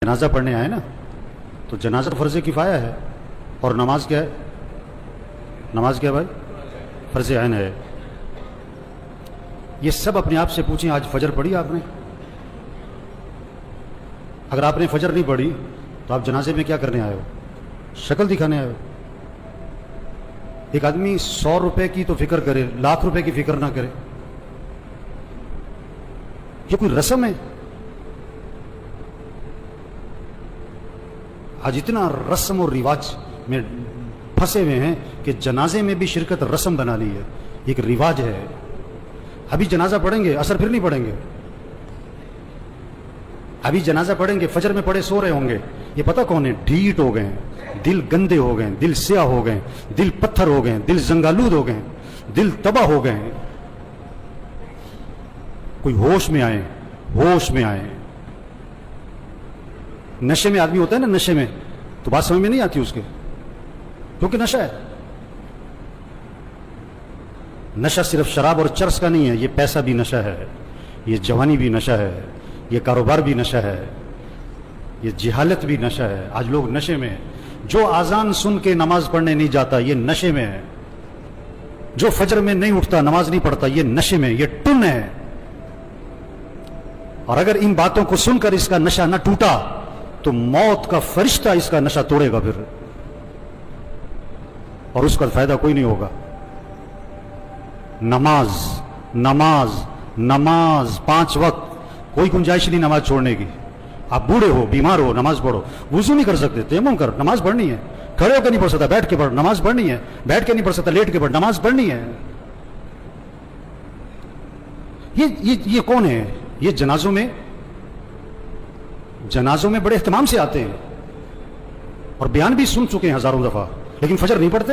جنازہ پڑھنے آئے نا تو جنازہ فرض کفایہ ہے اور نماز کیا ہے؟ نماز کیا ہے بھائی؟ فرض عین ہے۔ یہ سب اپنے آپ سے پوچھیں، آج فجر پڑھی آپ نے؟ اگر آپ نے فجر نہیں پڑھی تو آپ جنازے میں کیا کرنے آئے ہو؟ شکل دکھانے آئے ہو؟ ایک آدمی 100 روپے کی تو فکر کرے، لاکھ روپے کی فکر نہ کرے، یہ کوئی رسم ہے؟ آج اتنا رسم اور رواج میں پھنسے ہوئے ہیں کہ جنازے میں بھی شرکت رسم بنا لی ہے، ایک رواج ہے۔ ابھی جنازہ پڑھیں گے، اثر پھر نہیں پڑھیں گے۔ ابھی جنازہ پڑھیں گے، فجر میں پڑھے سو رہے ہوں گے، یہ پتہ کون ہے؟ ڈھیٹ ہو گئے ہیں، دل گندے ہو گئے ہیں، دل سیاہ ہو گئے ہیں، دل پتھر ہو گئے ہیں، دل زنگالود ہو گئے ہیں، دل تباہ ہو گئے ہیں۔ کوئی ہوش میں آئے، ہوش میں آئے۔ نشے میں آدمی ہوتا ہے نا، نشے میں تو بات سمجھ میں نہیں آتی اس کے، کیونکہ نشہ ہے۔ نشہ صرف شراب اور چرس کا نہیں ہے، یہ پیسہ بھی نشہ ہے، یہ جوانی بھی نشہ ہے، یہ کاروبار بھی نشہ ہے، یہ جہالت بھی نشہ ہے۔ آج لوگ نشے میں ہیں۔ جو اذان سن کے نماز پڑھنے نہیں جاتا یہ نشے میں ہے، جو فجر میں نہیں اٹھتا نماز نہیں پڑھتا یہ نشے میں، یہ ٹن ہے۔ اور اگر ان باتوں کو سن کر اس کا نشہ نہ ٹوٹا تو موت کا فرشتہ اس کا نشہ توڑے گا پھر، اور اس کا فائدہ کوئی نہیں ہوگا۔ نماز نماز نماز 5 وقت، کوئی گنجائش نہیں نماز چھوڑنے کی۔ آپ بوڑھے ہو، بیمار ہو، نماز پڑھو۔ وضو نہیں کر سکتے، تیمم کر، نماز پڑھنی ہے۔ کھڑے ہو کے نہیں پڑھ سکتا، بیٹھ کے پڑھ، نماز پڑھنی ہے۔ بیٹھ کے نہیں پڑھ سکتا، لیٹ کے پڑھ، نماز پڑھنی ہے۔ یہ کون ہے؟ یہ جنازوں میں بڑے اہتمام سے آتے ہیں اور بیان بھی سن چکے ہیں ہزاروں دفعہ، لیکن فجر نہیں پڑھتے،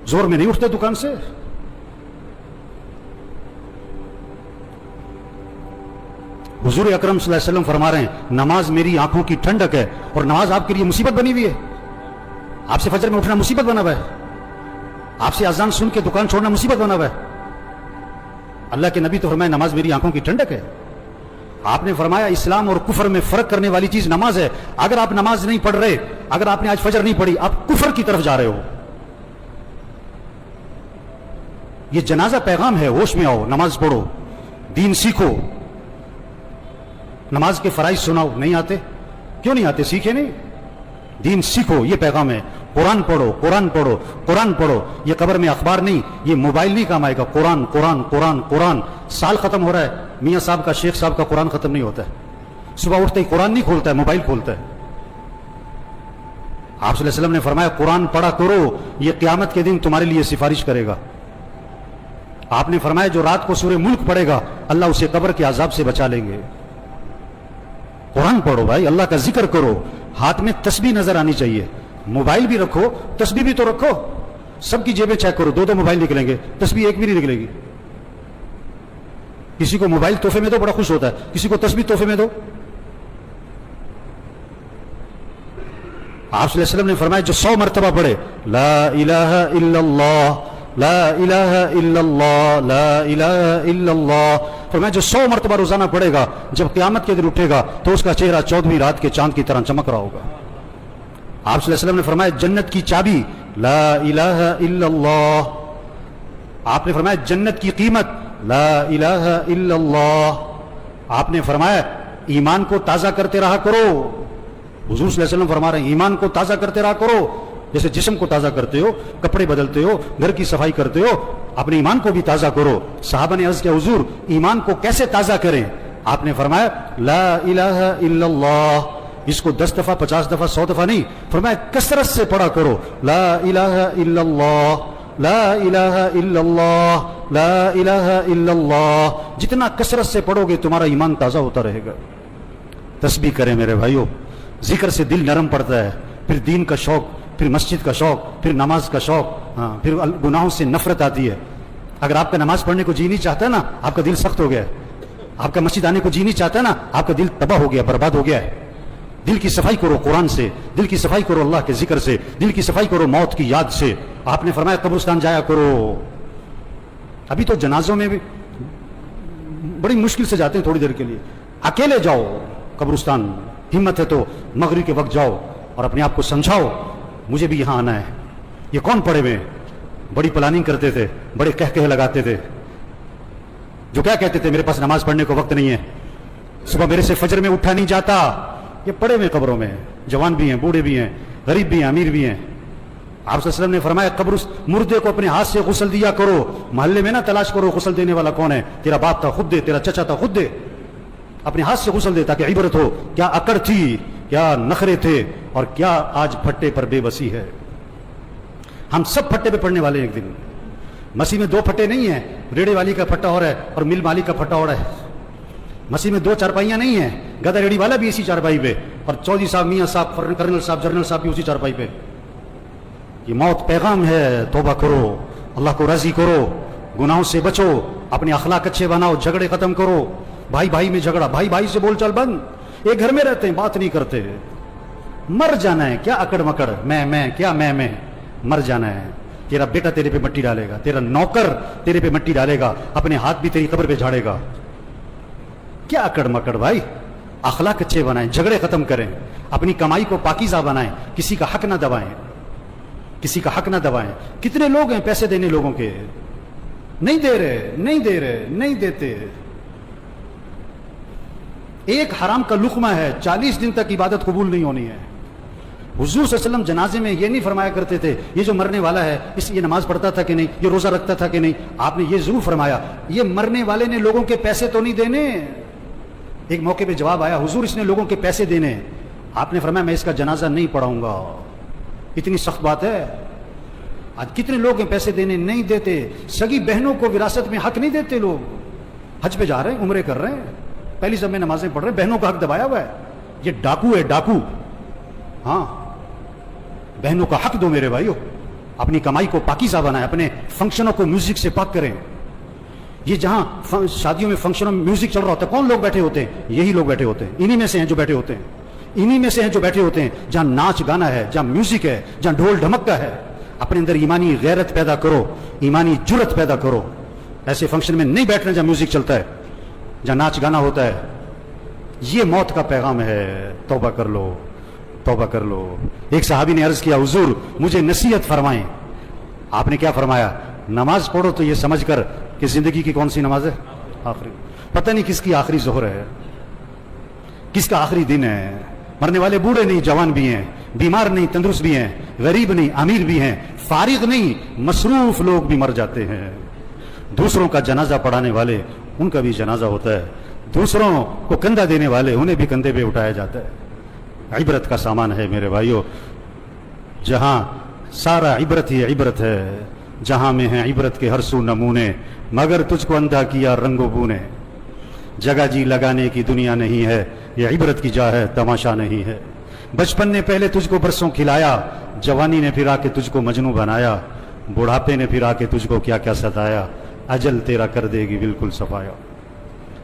زور میں نہیں اٹھتے دکان سے۔ حضور اکرم صلی اللہ علیہ وسلم فرما رہے ہیں نماز میری آنکھوں کی ٹھنڈک ہے، اور نماز آپ کے لیے مصیبت بنی ہوئی ہے۔ آپ سے فجر میں اٹھنا مصیبت بنا ہوا ہے، آپ سے اذان سن کے دکان چھوڑنا مصیبت بنا ہوا ہے۔ اللہ کے نبی تو فرمایا نماز میری آنکھوں کی ٹھنڈک ہے۔ آپ نے فرمایا اسلام اور کفر میں فرق کرنے والی چیز نماز ہے۔ اگر آپ نماز نہیں پڑھ رہے، اگر آپ نے آج فجر نہیں پڑھی، آپ کفر کی طرف جا رہے ہو۔ یہ جنازہ پیغام ہے، ہوش میں آؤ، نماز پڑھو، دین سیکھو۔ نماز کے فرائض سناؤ، نہیں آتے؟ کیوں نہیں آتے؟ سیکھے نہیں؟ دین سیکھو، یہ پیغام ہے۔ قرآن پڑھو، قرآن پڑھو، قرآن پڑھو۔ یہ قبر میں اخبار نہیں، یہ موبائل نہیں کام آئے گا۔ قرآن قرآن قرآن قرآن۔ سال ختم ہو رہا ہے، میاں صاحب کا، شیخ صاحب کا قرآن ختم نہیں ہوتا ہے۔ صبح اٹھتے ہی قرآن نہیں کھولتا ہے، موبائل کھولتا ہے۔ آپ صلی اللہ علیہ وسلم نے فرمایا قرآن پڑھا کرو، یہ قیامت کے دن تمہارے لیے سفارش کرے گا۔ آپ نے فرمایا جو رات کو سورہ ملک پڑھے گا اللہ اسے قبر کے عذاب سے بچا لیں گے۔ قرآن پڑھو بھائی، اللہ کا ذکر کرو، ہاتھ میں تسبیح نظر آنی چاہیے۔ موبائل بھی رکھو، تسبیح بھی تو رکھو۔ سب کی جیبیں چیک کرو، 2 موبائل نکلیں گے، تسبیح ایک بھی نہیں نکلے گی۔ کسی کو موبائل تحفے میں دو، بڑا خوش ہوتا ہے، کسی کو تسبیح تحفے میں دو۔ آپ صلی اللہ علیہ وسلم نے فرمایا جو 100 مرتبہ پڑھے لا الہ الا اللہ لا الہ الا اللہ لا الہ الا اللہ، فرمایا جو 100 مرتبہ روزانہ پڑھے گا جب قیامت کے دن اٹھے گا تو اس کا چہرہ 14ویں رات کے چاند کی طرح چمک رہا ہوگا۔ آپ صلی اللہ علیہ وسلم نے فرمایا جنت کی چابی لا الہ الا اللہ۔ آپ نے فرمایا جنت کی قیمت لا الہ الا اللہ۔ آپ نے فرمایا ایمان کو تازہ کرتے رہا کرو۔ حضور صلی اللہ علیہ وسلم فرما رہے ہیں ایمان کو تازہ کرتے رہا کرو، جیسے جسم کو تازہ کرتے ہو، کپڑے بدلتے ہو، گھر کی صفائی کرتے ہو، اپنے ایمان کو بھی تازہ کرو۔ صحابہ نے عرض کیا حضور ایمان کو کیسے تازہ کریں؟ آپ نے فرمایا لا الہ الا اللہ۔ اس کو 10 دفعہ 50 دفعہ 100 دفعہ نہیں، فرمایا کثرت سے پڑھا کرو لا الہ الا اللہ لا الہ الا اللہ لا الہ الا اللہ۔ جتنا کثرت سے پڑھو گے تمہارا ایمان تازہ ہوتا رہے گا۔ تسبیح کریں میرے بھائیوں، ذکر سے دل نرم پڑتا ہے، پھر دین کا شوق، پھر مسجد کا شوق، پھر نماز کا شوق، پھر گناہوں سے نفرت آتی ہے۔ اگر آپ کا نماز پڑھنے کو جی نہیں چاہتا نا، آپ کا دل سخت ہو گیا ہے۔ آپ کا مسجد آنے کو جی نہیں چاہتا نا، آپ کا دل تباہ ہو گیا، برباد ہو گیا ہے۔ دل کی صفائی کرو قرآن سے، دل کی صفائی کرو اللہ کے ذکر سے، دل کی صفائی کرو موت کی یاد سے۔ آپ نے فرمایا قبرستان جایا کرو۔ ابھی تو جنازوں میں بھی بڑی مشکل سے جاتے ہیں، تھوڑی دیر کے لیے، اکیلے جاؤ قبرستان، हिम्मत है तो मगरिब के वक्त जाओ और अपने आप को समझाओ मुझे भी यहाँ आना है। ये कौन पड़े हुए बड़ी प्लानिंग करते थे, बड़े कह लगाते थे, जो क्या कहते थे मेरे पास नमाज पढ़ने को वक्त नहीं है, सुबह मेरे से फजर में उठा नहीं जाता। ये पड़े हुए कब्रों में, जवान भी हैं, बूढ़े भी हैं, गरीब भी हैं, अमीर भी हैं। आप सल्लल्लाहु अलैहि वसल्लम ने फरमाया कब्र मुर्दे को अपने हाथ से गुस्ल दिया करो। मोहल्ले में ना तलाश करो गुस्ल देने वाला कौन है, तेरा बाप था खुद दे, तेरा चचा था खुद दे, अपने हाथ से गुस्ल दे ताकि इबरत हो क्या अकड़ थी, क्या नखरे थे और क्या आज फट्टे पर बेबसी है। हम सब फट्टे पे पड़ने वाले हैं एक दिन। मसीह में दो फट्टे नहीं है, रेड़े वाली का फट्टा और है और मिल मालिक का फट्टा और है। मसीह में दो चारपाइयां नहीं है, गधा रेड़ी वाला भी इसी चारपाई पे और चौधरी साहब, मियां साहब, कर्नल साहब, जनरल साहब भी उसी चारपाई पे। ये मौत पैगाम है, तौबा करो, अल्लाह को राजी करो, गुनाहों से बचो, अपने अखलाक अच्छे बनाओ, झगड़े खत्म करो। भाई भाई में झगड़ा, भाई भाई से बोलचाल बंद। एक घर में रहते हैं, बात नहीं करते। मर जाना है, क्या अकड़ मकड़, मैं क्या मैं, मर जाना है। तेरा बेटा तेरे पे मिट्टी डालेगा, तेरा नौकर तेरे पे मिट्टी डालेगा, अपने हाथ भी तेरी कब्र पे झाड़ेगा। क्या अकड़ मकड़ भाई। अखलाक अच्छे बनाएं, झगड़े खत्म करें, अपनी कमाई को पाकीज़ा बनाएं, किसी का हक ना दबाएं, किसी का हक ना दबाएं। कितने लोग हैं पैसे देने लोगों के, नहीं दे रहे, नहीं दे रहे, नहीं देते। एक हराम का लुकमा है, 40 दिन तक इबादत कबूल नहीं होनी है। हुजूर सल्लल्लाहु अलैहि वसल्लम जनाजे में ये नहीं फरमाया करते थे ये जो मरने वाला है ये नमाज पढ़ता था कि नहीं, ये रोजा रखता था कि नहीं। आपने ये जरूर फरमाया ये मरने वाले ने लोगों के पैसे तो नहीं देने। एक मौके पे जवाब आया, हुजूर इसने लोगों के पैसे देने। आपने फरमाया मैं इसका जनाजा नहीं पढ़ाऊंगा। इतनी सख्त बात है। आज कितने लोग हैं पैसे देने नहीं देते। सगी बहनों को विरासत में हक नहीं देते लोग। हज पे जा रहे हैं, उम्रे कर रहे हैं, पहली सब में नमाजें पढ़ रहे हैं, बहनों का हक दबाया हुआ है। ये डाकू है, डाकू। हाँ, बहनों का हक दो मेरे भाइयों। अपनी कमाई को पाकीज़ा बनाएं, अपने फंक्शनों को म्यूजिक से पाक करें। ये जहां शादियों में फंक्शनों में म्यूजिक चल रहा होता है, कौन लोग बैठे होते हैं? यही लोग बैठे होते हैं। इन्हीं में से हैं जो बैठे होते हैं, इन्हीं में से हैं जो बैठे होते हैं। जहां नाच गाना है, जहां म्यूजिक है, जहां ढोल ढमक्का है, अपने अंदर ईमानी गैरत पैदा करो, ईमानी जुर्रत पैदा करो। ऐसे फंक्शन में नहीं बैठना जहां म्यूजिक चलता है, जहां नाच गाना होता है। ये मौत का पैगाम है। तौबा कर लो, तौबा कर लो। एक सहाबी ने अर्ज किया, हुजूर मुझे नसीहत फरमाएं। आपने क्या फरमाया? नमाज पढ़ो तो ये समझकर कि जिंदगी की कौन सी नमाज है? आखिरी। पता नहीं किसकी आखिरी जोहर है, किसका आखिरी दिन है। मरने वाले बूढ़े नहीं, जवान भी हैं, बीमार नहीं, तंदुरुस्त भी हैं, गरीब नहीं, अमीर भी हैं, फारिग नहीं, मसरूफ लोग भी मर जाते हैं। दूसरों का जनाजा पढ़ाने वाले, उनका भी जनाजा होता है। दूसरों को कंधा देने वाले, उन्हें भी कंधे पे उठाया जाता है। इबरत का सामान है मेरे भाइयों। जहां सारा इबरत ही इबरत है, जहां में है इबरत के हर सू नमूने, मगर तुझको अंधा किया रंगो बूने। जगह जी लगाने की दुनिया नहीं है, ये इबरत की जा है, तमाशा नहीं है। बचपन ने पहले तुझको बरसों खिलाया, जवानी ने फिर आके तुझको मजनू बनाया, बुढ़ापे ने फिर आके तुझको क्या क्या सताया, अजल तेरा कर देगी बिल्कुल सफाया।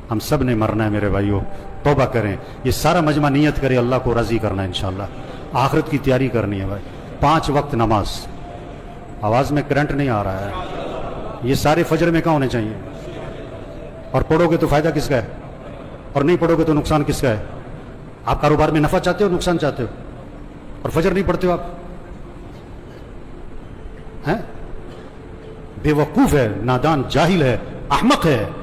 हम सब ने मरना है मेरे भाइयों। तौबा करें, ये सारा मजमा नियत करे अल्लाह को राजी करना है इंशाअल्लाह। आखिरत की तैयारी करनी है भाई। 5 वक्त नमाज। आवाज में करंट नहीं आ रहा है। ये सारे फजर में कहाँ होने चाहिए? और पढ़ोगे तो फायदा किसका है, और नहीं पढ़ोगे तो नुकसान किसका है? आप कारोबार में नफा चाहते हो, नुकसान चाहते हो, और फजर नहीं पढ़ते हो आप? हैं? बेवकूफ है, नादान, जाहिल है, अहमक है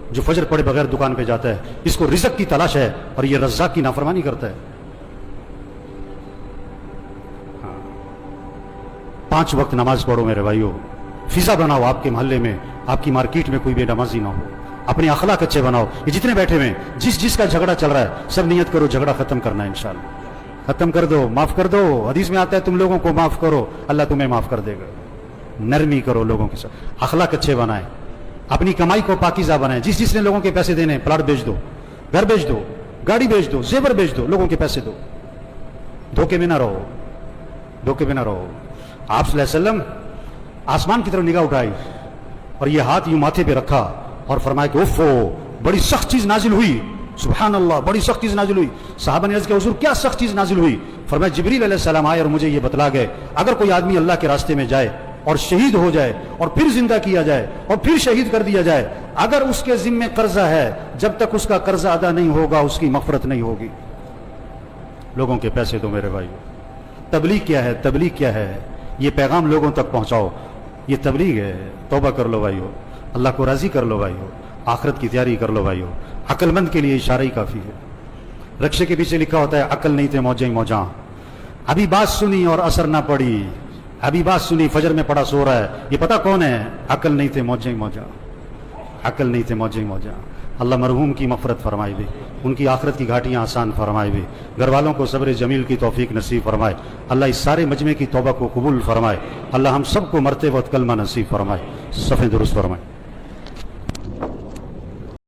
जो फजर पढ़े बगैर दुकान पे जाता है। इसको रिज़्क की तलाश है और ये रज़्ज़ाक़ की नाफरमानी करता है। 5 वक्त नमाज पढ़ो मेरे भाइयों। फिजा बनाओ आपके मोहल्ले में, आपकी मार्केट में कोई बेनमाजी ना हो। अपने अखलाक अच्छे बनाओ। ये जितने बैठे हुए हैं, जिसका झगड़ा चल रहा है, सब नियत करो झगड़ा खत्म करना है इंशाअल्लाह। खत्म कर दो, माफ कर दो। हदीस में आता है तुम लोगों को माफ करो, अल्लाह तुम्हें माफ कर देगा। नरमी करो लोगों के साथ, अखलाक अच्छे बनाए, अपनी कमाई को पाकीज़ा बनाए। जिसने लोगों के पैसे देने, प्लाट बेच दो, घर बेच दो, गाड़ी बेच दो, जेवर बेच दो, लोगों के पैसे दो। धोखे में ना रहो, धोखे में ना रहो। आप सल्लल्लाहु अलैहि वसल्लम आसमान की तरफ निगाह उठाई और ये हाथ यूं माथे पे रखा और फरमाया कि उफ़ो, बड़ी सख्त चीज नाजिल हुई। सुभान अल्लाह, बड़ी सख्त चीज नाजिल हुई। साहबा ने अर्ज़ किया, हुज़ूर क्या सख्त चीज नाजिल हुई? फरमाया जिब्रील अलैहिस्सलाम आए और मुझे ये बतला गए, अगर कोई आदमी अल्लाह के रास्ते में जाए और शहीद हो जाए और फिर जिंदा किया जाए और फिर शहीद कर दिया जाए, अगर उसके जिम्मे कर्जा है, जब तक उसका कर्जा अदा नहीं होगा उसकी मग़फ़िरत नहीं होगी। لوگوں کے پیسے دو میرے بھائی. تبلیغ کیا ہے؟ تبلیغ کیا ہے؟ یہ پیغام لوگوں تک پہنچاؤ، یہ تبلیغ ہے. توبہ کر لو بھائیو، اللہ کو راضی کر لو بھائیو، آخرت کی تیاری کر لو بھائیو. عقل مند کے لیے اشارہ ہی کافی ہے. رکشے کے پیچھے لکھا ہوتا ہے عقل نہیں تھے موجیں موجاں. ابھی بات سنی اور اثر نہ پڑی، ابھی بات سنی فجر میں پڑا سو رہا ہے، یہ پتہ کون ہے؟ عقل نہیں تھے موجیں موجاں، عقل نہیں تھے موجیں موجاں. اللہ مرحوم کی مغفرت فرمائے دے، ان کی آخرت کی گھاٹیاں آسان فرمائے دے، گھر والوں کو صبر جمیل کی توفیق نصیب فرمائے. اللہ اس سارے مجمع کی توبہ کو قبول فرمائے. اللہ ہم سب کو مرتے وقت کلمہ نصیب فرمائے. صفحہ درست فرمائے.